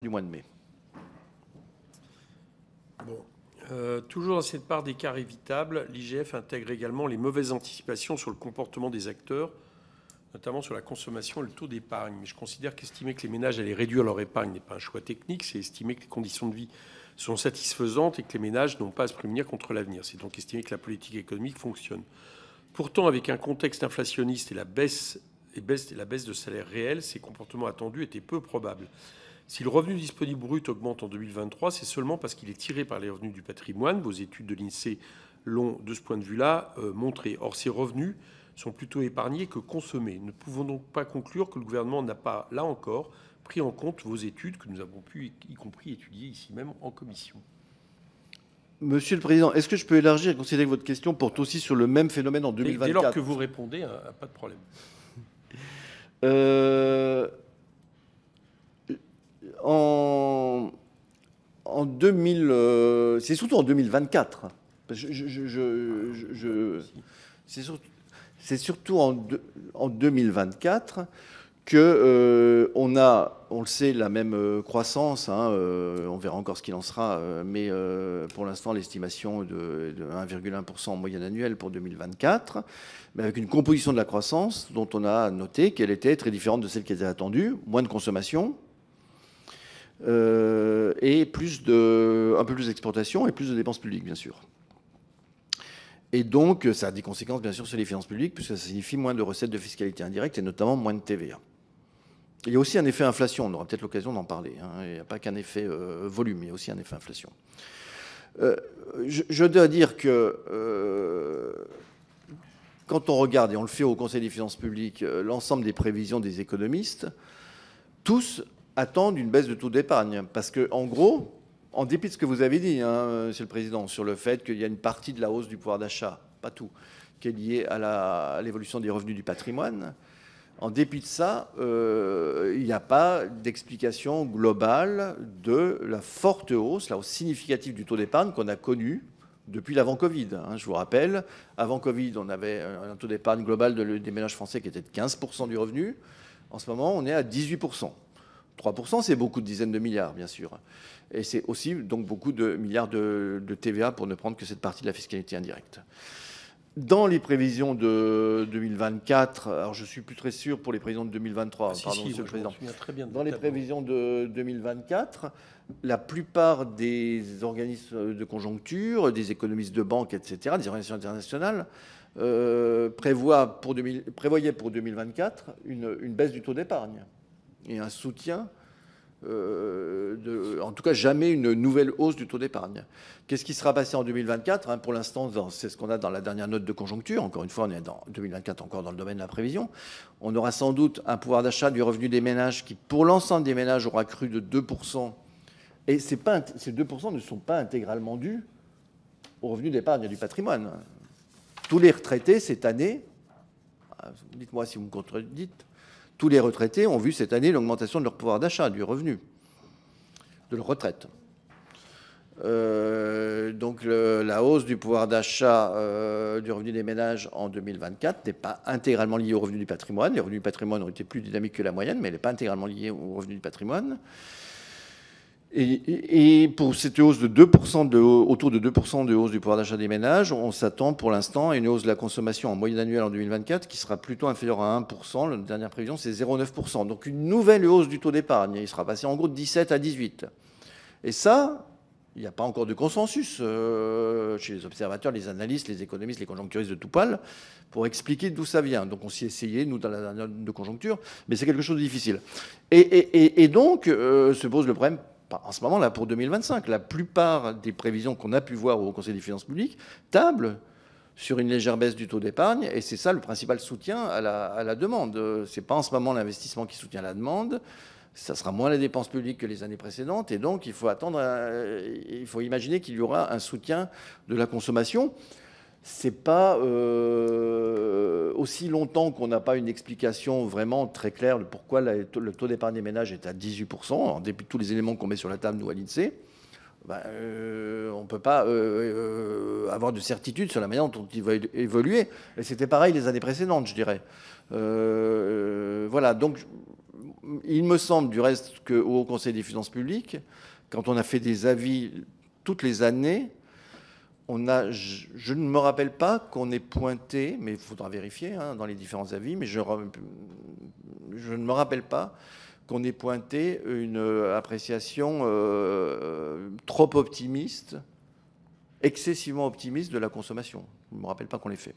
du mois de mai. Toujours dans cette part d'écart évitable, l'IGF intègre également les mauvaises anticipations sur le comportement des acteurs, notamment sur la consommation et le taux d'épargne. Mais je considère qu'estimer que les ménages allaient réduire leur épargne n'est pas un choix technique, c'est estimer que les conditions de vie sont satisfaisantes et que les ménages n'ont pas à se prémunir contre l'avenir. C'est donc estimer que la politique économique fonctionne. Pourtant, avec un contexte inflationniste et la baisse de salaire réel, ces comportements attendus étaient peu probables. Si le revenu disponible brut augmente en 2023, c'est seulement parce qu'il est tiré par les revenus du patrimoine. Vos études de l'INSEE l'ont, de ce point de vue-là, montré. Or, ces revenus sont plutôt épargnés que consommés. Ne pouvons donc pas conclure que le gouvernement n'a pas, là encore, pris en compte vos études que nous avons pu, y compris, étudier ici même en commission. Monsieur le Président, est-ce que je peux élargir et considérer que votre question porte aussi sur le même phénomène en 2024 ? Dès lors que vous répondez, pas de problème. C'est surtout en 2024. C'est surtout en 2024 que on le sait, la même croissance. On verra encore ce qu'il en sera, mais pour l'instant, l'estimation de 1,1% en moyenne annuelle pour 2024, mais avec une composition de la croissance dont on a noté qu'elle était très différente de celle qui était attendue, moins de consommation. Et un peu plus d'exportation et plus de dépenses publiques, bien sûr. Et donc, ça a des conséquences, bien sûr, sur les finances publiques, puisque ça signifie moins de recettes de fiscalité indirecte et notamment moins de TVA. Il y a aussi un effet inflation, on aura peut-être l'occasion d'en parler. Il n'y a pas qu'un effet volume, il y a aussi un effet inflation. Je dois dire que quand on regarde, et on le fait au Conseil des finances publiques, l'ensemble des prévisions des économistes, tous attendent une baisse de taux d'épargne. Parce qu'en gros, en dépit de ce que vous avez dit, Monsieur le Président, sur le fait qu'il y a une partie de la hausse du pouvoir d'achat, pas tout, qui est liée à l'évolution des revenus du patrimoine, en dépit de ça, il n'y a pas d'explication globale de la forte hausse, la hausse significative du taux d'épargne qu'on a connue depuis l'avant-Covid. Je vous rappelle, avant Covid, on avait un taux d'épargne global des ménages français qui était de 15% du revenu. En ce moment, on est à 18%. 3%, c'est beaucoup de dizaines de milliards, bien sûr. Et c'est aussi donc beaucoup de milliards de TVA pour ne prendre que cette partie de la fiscalité indirecte. Dans les prévisions de 2024, alors je ne suis plus très sûr pour les prévisions de 2023, pardon, Monsieur le Président. Dans les prévisions de 2024, la plupart des organismes de conjoncture, des économistes de banque, etc., des organisations internationales, prévoyaient pour 2024 une baisse du taux d'épargne et un soutien, en tout cas jamais une nouvelle hausse du taux d'épargne. Qu'est-ce qui sera passé en 2024 ? Pour l'instant, c'est ce qu'on a dans la dernière note de conjoncture. Encore une fois, on est dans 2024 encore dans le domaine de la prévision. On aura sans doute un pouvoir d'achat du revenu des ménages qui, pour l'ensemble des ménages, aura cru de 2%. Et ces 2% ne sont pas intégralement dus au revenu d'épargne et du patrimoine. Tous les retraités, cette année, dites-moi si vous me contredites, tous les retraités ont vu cette année l'augmentation de leur pouvoir d'achat, du revenu, de leur retraite. Donc la hausse du pouvoir d'achat du revenu des ménages en 2024 n'est pas intégralement liée au revenu du patrimoine. Les revenus du patrimoine ont été plus dynamiques que la moyenne, mais elle n'est pas intégralement liée au revenu du patrimoine. Et pour cette hausse de 2%, autour de 2% de hausse du pouvoir d'achat des ménages, on s'attend pour l'instant à une hausse de la consommation en moyenne annuelle en 2024 qui sera plutôt inférieure à 1%. La dernière prévision, c'est 0,9%. Donc une nouvelle hausse du taux d'épargne. Il sera passé en gros de 17 à 18. Et ça, il n'y a pas encore de consensus chez les observateurs, les analystes, les économistes, les conjoncturistes de tout poil pour expliquer d'où ça vient. Donc on s'y essayait, nous, dans la dernière note de conjoncture, mais c'est quelque chose de difficile. Et donc se pose le problème. En ce moment-là, pour 2025, la plupart des prévisions qu'on a pu voir au Conseil des finances publiques tablent sur une légère baisse du taux d'épargne, et c'est ça le principal soutien à la demande. Ce n'est pas en ce moment l'investissement qui soutient la demande, ça sera moins les dépenses publiques que les années précédentes, et donc il faut imaginer qu'il y aura un soutien de la consommation. C'est pas aussi longtemps qu'on n'a pas une explication vraiment très claire de pourquoi le taux d'épargne des ménages est à 18%, en dépit de tous les éléments qu'on met sur la table, nous, à l'INSEE. On ne peut pas avoir de certitude sur la manière dont il va évoluer. Et c'était pareil les années précédentes, je dirais. Voilà, donc il me semble du reste qu'au Conseil des finances publiques, quand on a fait des avis toutes les années, je ne me rappelle pas qu'on ait pointé, mais il faudra vérifier dans les différents avis, mais je ne me rappelle pas qu'on ait pointé une appréciation trop optimiste, excessivement optimiste de la consommation. Je ne me rappelle pas qu'on l'ait fait.